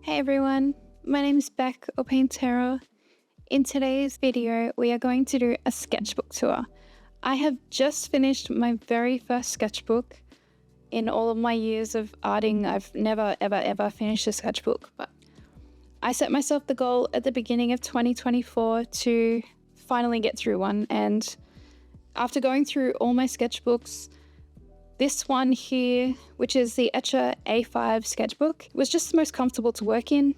Hey everyone, my name is Beck or Paintero. In today's video, we are going to do a sketchbook tour. I have just finished my very first sketchbook. In all of my years of arting, I've never ever finished a sketchbook, but I set myself the goal at the beginning of 2024 to finally get through one, and after going through all my sketchbooks, this one here, which is the Etchr A5 sketchbook, was just the most comfortable to work in.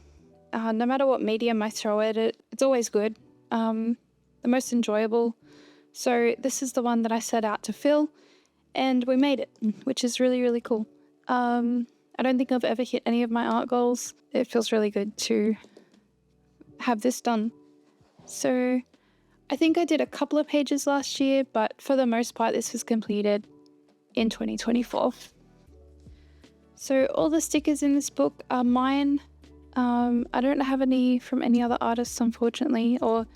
No matter what medium I throw at it, it's always good. The most enjoyable. So this is the one that I set out to fill, and we made it, which is really cool. I don't think I've ever hit any of my art goals. It feels really good to have this done. So I think I did a couple of pages last year, but for the most part, this was completed in 2024. So all the stickers in this book are mine. I don't have any from any other artists, unfortunately, or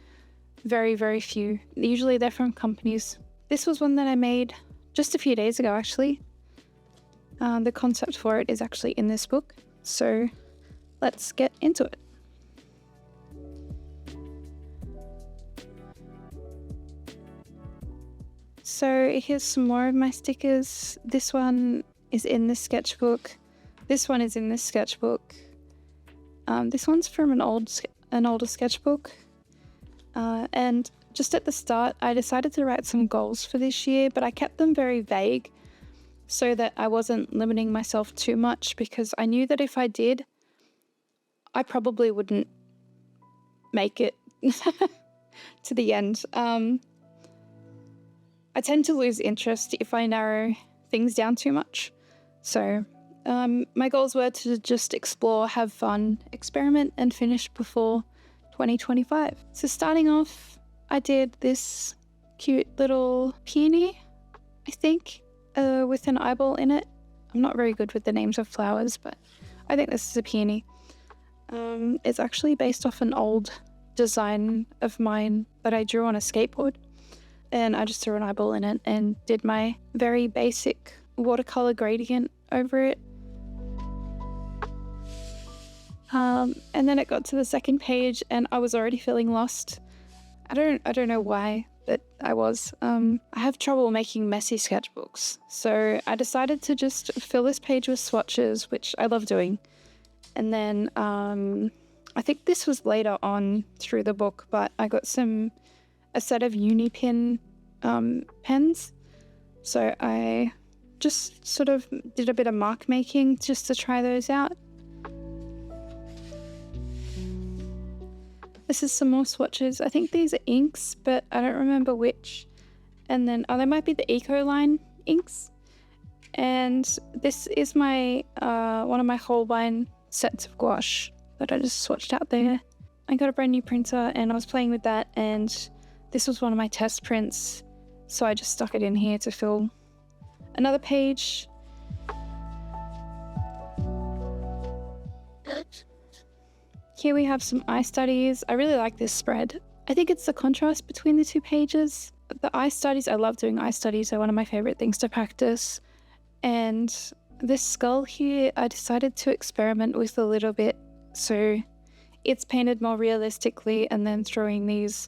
very few. Usually they're from companies. This was one that I made just a few days ago, actually. The concept for it is actually in this book. So let's get into it. So here's some more of my stickers. This one is in this sketchbook. This one is in this sketchbook. This one's from an older sketchbook. And just at the start, I decided to write some goals for this year, but I kept them very vague so that I wasn't limiting myself too much, because I knew that if I did, I probably wouldn't make it to the end. I tend to lose interest if I narrow things down too much. So my goals were to just explore, have fun, experiment, and finish before 2025. So starting off, I did this cute little peony, I think, with an eyeball in it. I'm not very good with the names of flowers, but I think this is a peony. It's actually based off an old design of mine that I drew on a skateboard. And I just threw an eyeball in it and did my very basic watercolor gradient over it. And then it got to the second page and I was already feeling lost. I don't know why, but I was. I have trouble making messy sketchbooks. So I decided to just fill this page with swatches, which I love doing. And then I think this was later on through the book, but I got a set of Unipin pens. So I just sort of did a bit of mark making just to try those out. This is some more swatches. I think these are inks, but I don't remember which. And then, they might be the Ecoline inks. And this is my one of my Holbein sets of gouache that I just swatched out there. I got a brand new printer and I was playing with that, and this was one of my test prints, so I just stuck it in here to fill another page. Here we have some eye studies. I really like this spread. I think it's the contrast between the two pages. The eye studies, I love doing eye studies. They're one of my favorite things to practice. And this skull here, I decided to experiment with a little bit. So it's painted more realistically, and then throwing these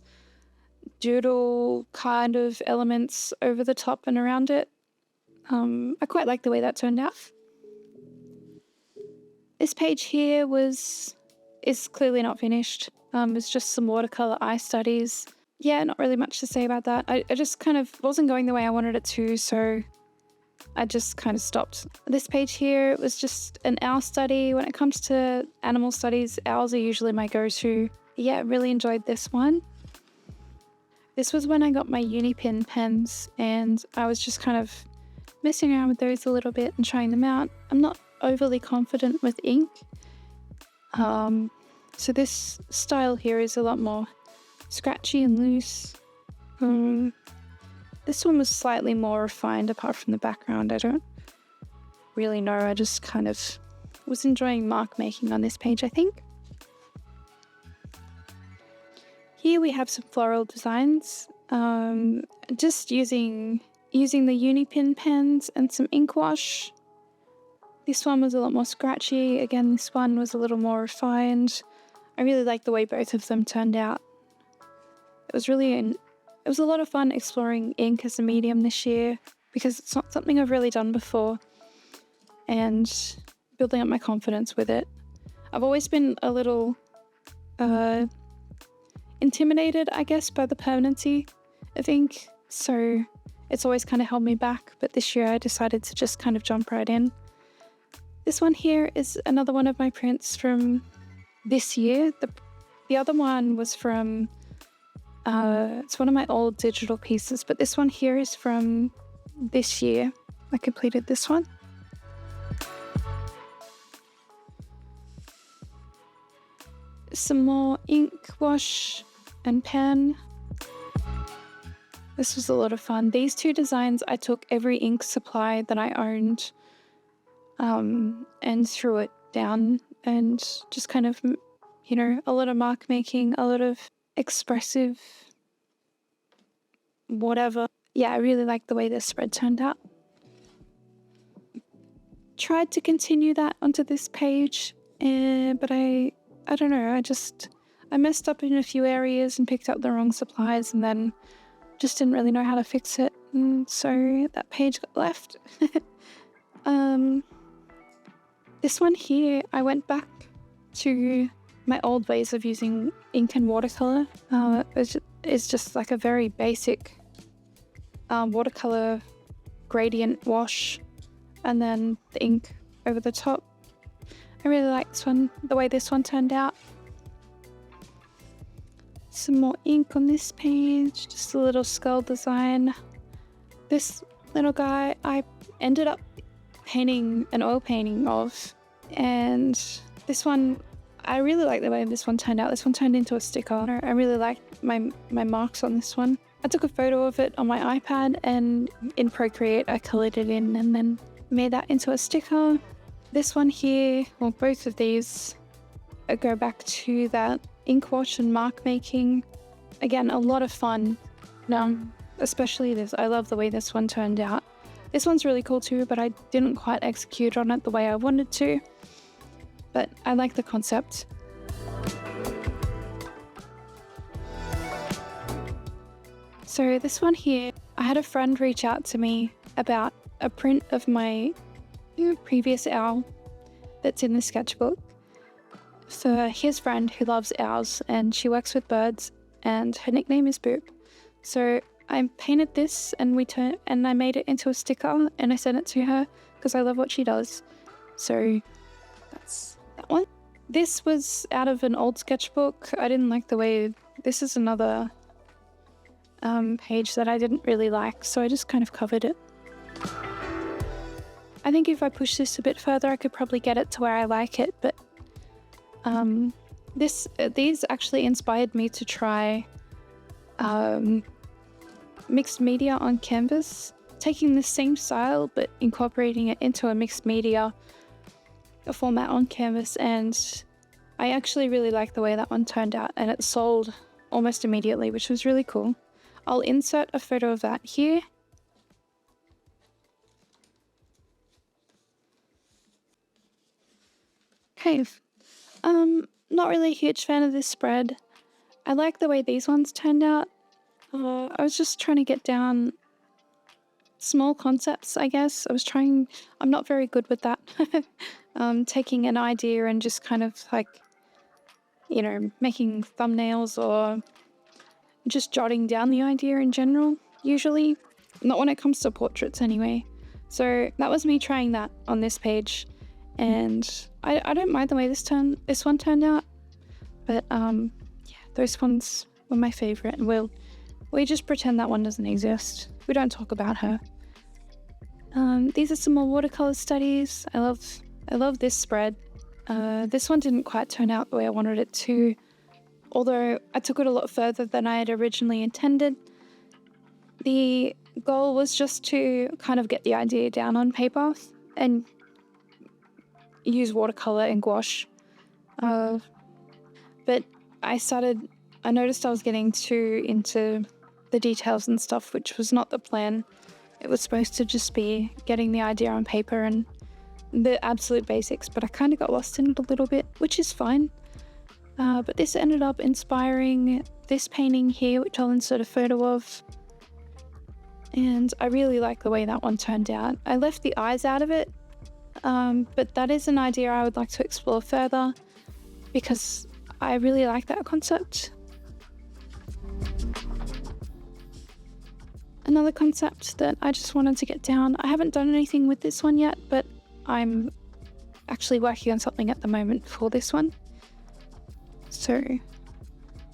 doodle kind of elements over the top and around it. I quite like the way that turned out. This page here is clearly not finished. It's just some watercolor eye studies. Yeah, not really much to say about that. I just kind of wasn't going the way I wanted it to, so I just kind of stopped. This page here was just an owl study. When it comes to animal studies, owls are usually my go-to. Yeah, really enjoyed this one. This was when I got my Unipin pens, and I was just kind of messing around with those a little bit and trying them out. I'm not overly confident with ink. So this style here is a lot more scratchy and loose. This one was slightly more refined apart from the background. I don't really know. I just kind of was enjoying mark making on this page, I think. Here we have some floral designs, just using the Unipin pens and some ink wash. This one was a lot more scratchy. Again, this one was a little more refined. I really like the way both of them turned out. It was a lot of fun exploring ink as a medium this year because it's not something I've really done before, and building up my confidence with it. I've always been a little intimidated, I guess, by the permanency of ink, so it's always kind of held me back, but this year I decided to just kind of jump right in. This one here is another one of my prints from this year. The other one was from, it's one of my old digital pieces, but this one here is from this year. I completed this one. Some more ink, wash, and pen. This was a lot of fun. These two designs, I took every ink supply that I owned and threw it down, and just kind of, you know, a lot of mark making, a lot of expressive whatever. Yeah, I really like the way this spread turned out. Tried to continue that onto this page, but I don't know, I messed up in a few areas and picked up the wrong supplies, and then just didn't really know how to fix it, and so that page got left. This one here, I went back to my old ways of using ink and watercolour. It's just like a very basic watercolour gradient wash, and then the ink over the top. I really like this one, the way this one turned out. Some more ink on this page, just a little skull design. This little guy I ended up painting an oil painting of, and this one, I really like the way this one turned out. This one turned into a sticker. I really like my marks on this one. I took a photo of it on my iPad, and in Procreate I coloured it in and then made that into a sticker. This one here, well, both of these go back to that ink wash and mark making. Again, a lot of fun. Especially this. I love the way this one turned out. This one's really cool too, but I didn't quite execute on it the way I wanted to. But I like the concept. So this one here, I had a friend reach out to me about a print of my previous owl that's in the sketchbook. So his friend who loves owls, and she works with birds, and her nickname is Boop. So I painted this, and I made it into a sticker, and I sent it to her because I love what she does. So that's that one. This was out of an old sketchbook. I didn't like the way, this is another page that I didn't really like, so I just kind of covered it. I think if I push this a bit further, I could probably get it to where I like it, but these actually inspired me to try mixed media on canvas, taking the same style but incorporating it into a mixed media format on canvas, and I actually really like the way that one turned out, and it sold almost immediately, which was really cool. I'll insert a photo of that here. Okay, not really a huge fan of this spread. I like the way these ones turned out. I was just trying to get down small concepts, I guess. I'm not very good with that. Taking an idea and just kind of like, you know, making thumbnails or just jotting down the idea in general, usually. Not when it comes to portraits anyway. So that was me trying that on this page. And I don't mind the way this one turned out, but yeah, those ones were my favorite, and we just pretend that one doesn't exist. We don't talk about her. These are some more watercolor studies. I love this spread. This one didn't quite turn out the way I wanted it to, although I took it a lot further than I had originally intended. The goal was just to kind of get the idea down on paper and use watercolor and gouache. But I noticed I was getting too into the details and stuff, which was not the plan. It was supposed to just be getting the idea on paper and the absolute basics, but I kind of got lost in it a little bit, which is fine. But this ended up inspiring this painting here, which I'll insert a photo of. And I really like the way that one turned out. I left the eyes out of it, but that is an idea I would like to explore further because I really like that concept. Another concept that I just wanted to get down, I haven't done anything with this one yet, but I'm actually working on something at the moment for this one. So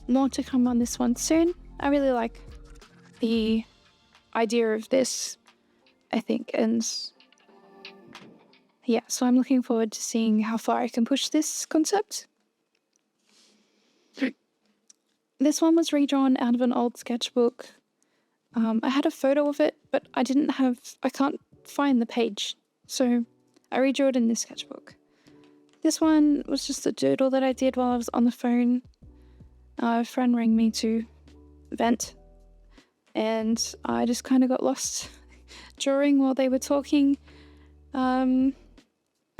more to come on this one soon. I really like the idea of this, I think, and yeah, so I'm looking forward to seeing how far I can push this concept. This one was redrawn out of an old sketchbook. I had a photo of it, but I can't find the page, so I redrew it in this sketchbook. This one was just a doodle that I did while I was on the phone. A friend rang me to vent, and I just kind of got lost drawing while they were talking. And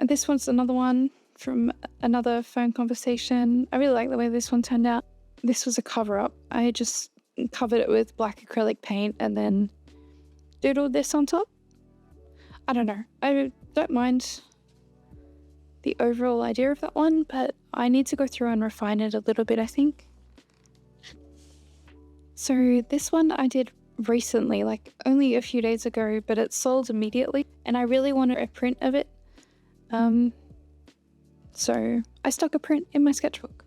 this one's another one from another phone conversation. I really like the way this one turned out. This was a cover-up. I just covered it with black acrylic paint and then doodled this on top. I don't know. I don't mind the overall idea of that one, but I need to go through and refine it a little bit, I think. So this one I did recently, like only a few days ago, but it sold immediately and I really wanted a print of it. So I stuck a print in my sketchbook.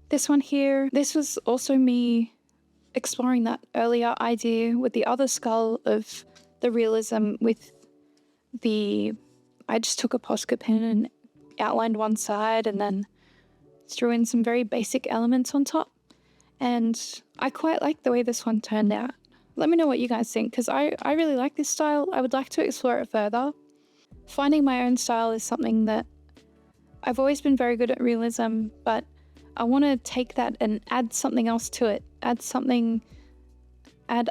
This one here, this was also me exploring that earlier idea with the other skull of the realism with I just took a Posca pen and outlined one side and then threw in some very basic elements on top. And I quite like the way this one turned out. Let me know what you guys think, because I really like this style. I would like to explore it further. Finding my own style is something that I've always been very good at realism, but I want to take that and add something else to it. Add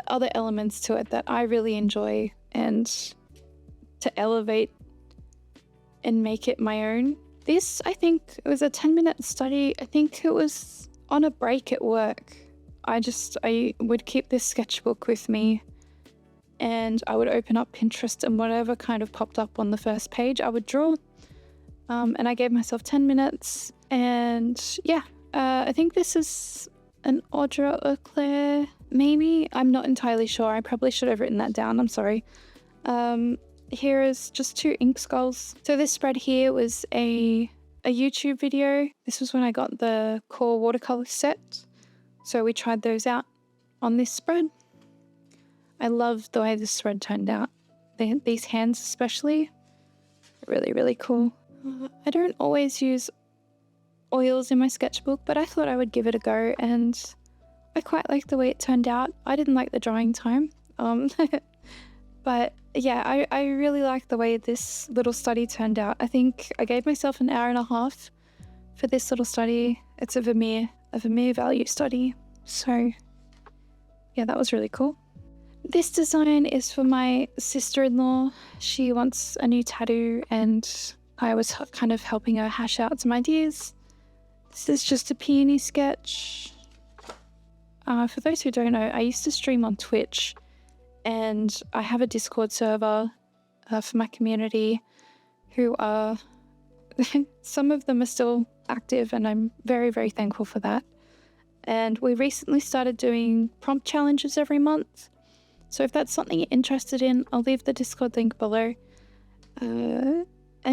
other elements to it that I really enjoy, and to elevate and make it my own. This, I think, it was a 10-minute study. I think it was on a break at work. I would keep this sketchbook with me and I would open up Pinterest, and whatever kind of popped up on the first page, I would draw. And I gave myself 10 minutes. And yeah, I think this is an Audra Eclair, maybe? I'm not entirely sure. I probably should have written that down. I'm sorry. Here is just 2 ink skulls. So this spread here was a YouTube video. This was when I got the core watercolor set. So we tried those out on this spread. I love the way this spread turned out. These hands especially, really, really cool. I don't always use oils in my sketchbook, but I thought I would give it a go, and I quite like the way it turned out. I didn't like the drying time, but yeah, I really like the way this little study turned out. I think I gave myself an hour and a half for this little study. It's a Vermeer value study, so yeah, that was really cool. This design is for my sister-in-law. She wants a new tattoo, and I was kind of helping her hash out some ideas. This is just a peony sketch. For those who don't know, I used to stream on Twitch, and I have a Discord server for my community who are... some of them are still active, and I'm very, very thankful for that. And we recently started doing prompt challenges every month. So if that's something you're interested in, I'll leave the Discord link below. And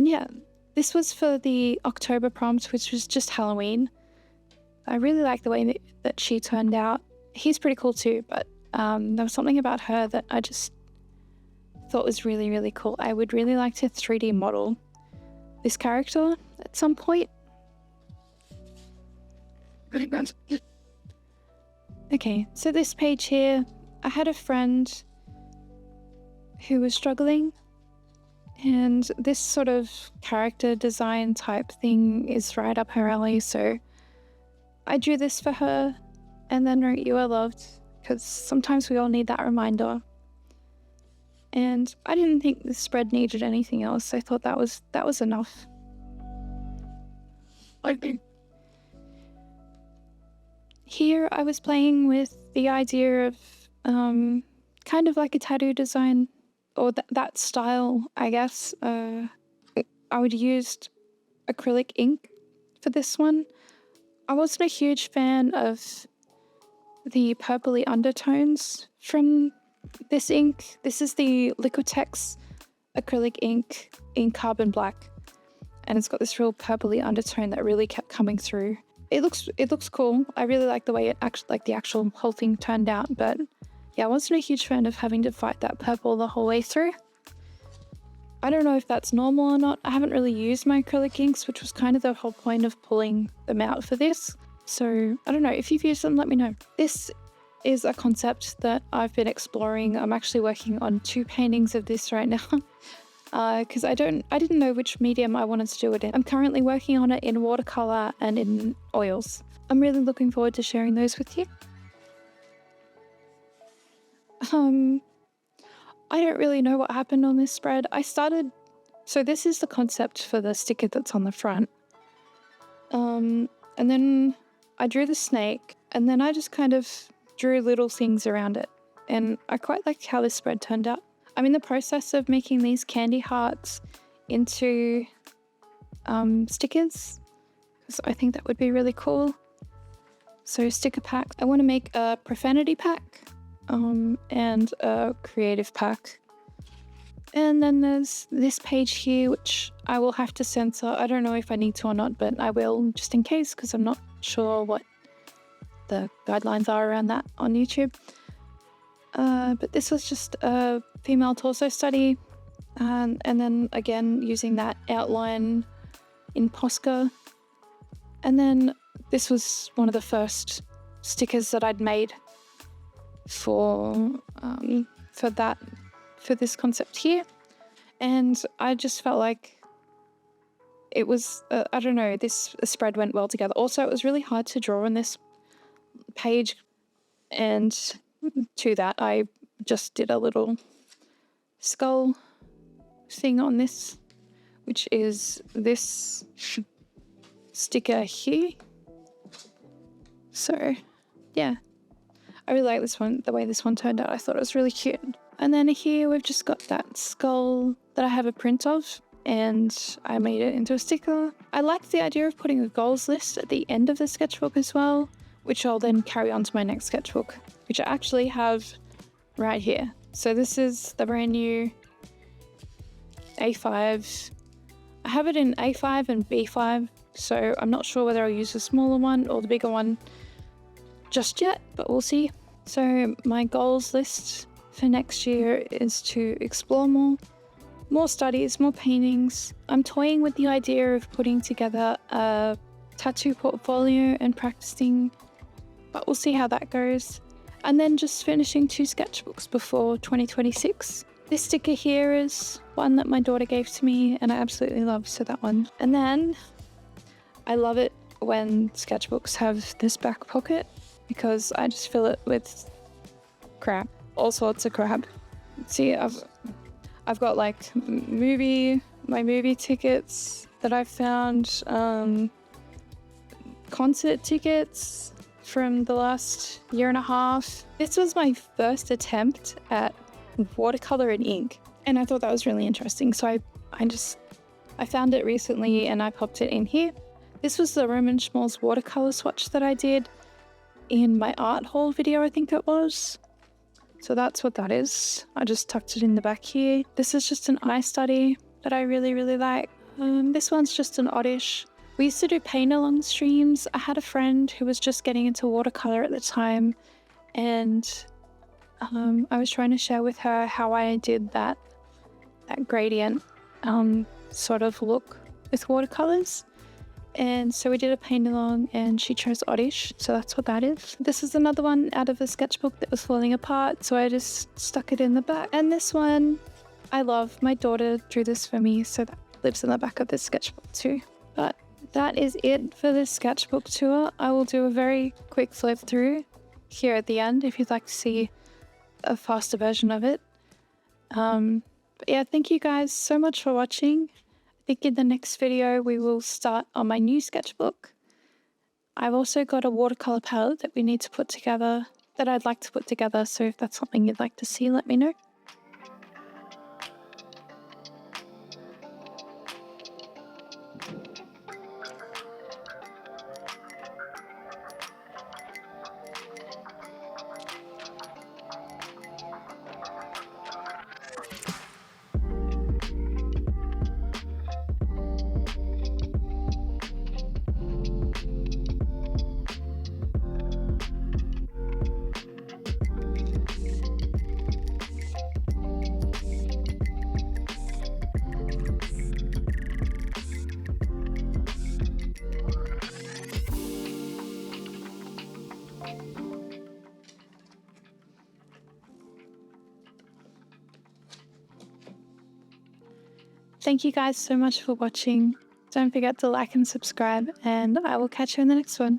yeah, this was for the October prompt, which was just Halloween. I really like the way that she turned out. He's pretty cool too, but there was something about her that I just thought was really, really cool. I would really like to 3D model this character at some point. Okay, so this page here, I had a friend who was struggling, and this sort of character design type thing is right up her alley, so I drew this for her and then wrote "You are loved," because sometimes we all need that reminder. And I didn't think this spread needed anything else. I thought that was enough. Here I was playing with the idea of kind of like a tattoo design, or that style, I guess. I would use acrylic ink for this one. I wasn't a huge fan of the purpley undertones from this ink. This is the Liquitex acrylic ink in carbon black, and it's got this real purpley undertone that really kept coming through. It looks cool. I really like the way the actual whole thing turned out, but yeah, I wasn't a huge fan of having to fight that purple the whole way through. I don't know if that's normal or not. I haven't really used my acrylic inks, which was kind of the whole point of pulling them out for this. So I don't know, if you've used them, let me know. This is a concept that I've been exploring. I'm actually working on 2 paintings of this right now because I didn't know which medium I wanted to do it in. I'm currently working on it in watercolour and in oils. I'm really looking forward to sharing those with you. I don't really know what happened on this spread. So this is the concept for the sticker that's on the front. And then I drew the snake, and then I just kind of drew little things around it. And I quite like how this spread turned out. I'm in the process of making these candy hearts into stickers, because I think that would be really cool. So sticker pack. I want to make a profanity pack and a creative pack. And then there's this page here, which I will have to censor. I don't know if I need to or not, but I will just in case, because I'm not sure what the guidelines are around that on YouTube. But this was just a female torso study. And then again, using that outline in Posca. And then this was one of the first stickers that I'd made for this concept here. And I just felt like it was, I don't know, this spread went well together. Also, it was really hard to draw on this page, and to that I just did a little skull thing on this, which is this sticker here. So yeah, I really like this one, the way this one turned out. I thought it was really cute. And then here we've just got that skull that I have a print of, and I made it into a sticker. I liked the idea of putting a goals list at the end of the sketchbook as well, which I'll then carry on to my next sketchbook, which I actually have right here. So this is the brand new A5. I have it in A5 and B5, so I'm not sure whether I'll use the smaller one or the bigger one just yet, but we'll see. So my goals list for next year is to explore more studies, more paintings. I'm toying with the idea of putting together a tattoo portfolio and practicing, but we'll see how that goes. And then just finishing 2 sketchbooks before 2026. This sticker here is one that my daughter gave to me and I absolutely love, so that one. And then I love it when sketchbooks have this back pocket, because I just fill it with crap, all sorts of crap. See, I've got like my movie tickets that I've found, concert tickets from the last year and a half. This was my first attempt at watercolor and ink, and I thought that was really interesting. So I found it recently and I popped it in here. This was the Roman Schmalz watercolor swatch that I did in my art haul video, I think it was. So that's what that is. I just tucked it in the back here. This is just an eye study that I really, really like. This one's just an oddish. We used to do paint along streams. I had a friend who was just getting into watercolor at the time, and I was trying to share with her how I did that gradient sort of look with watercolors. And so we did a paint along and she chose oddish, so that's what that is. This is another one out of the sketchbook that was falling apart, so I just stuck it in the back. And this one I love. My daughter drew this for me, so that lives in the back of this sketchbook too. But that is it for this sketchbook tour. I will do a very quick flip through here at the end if you'd like to see a faster version of it. But yeah, thank you guys so much for watching. I think in the next video we will start on my new sketchbook. I've also got a watercolor palette that we need to put together, that I'd like to put together, so if that's something you'd like to see, let me know. Thank you guys so much for watching. Don't forget to like and subscribe, and I will catch you in the next one.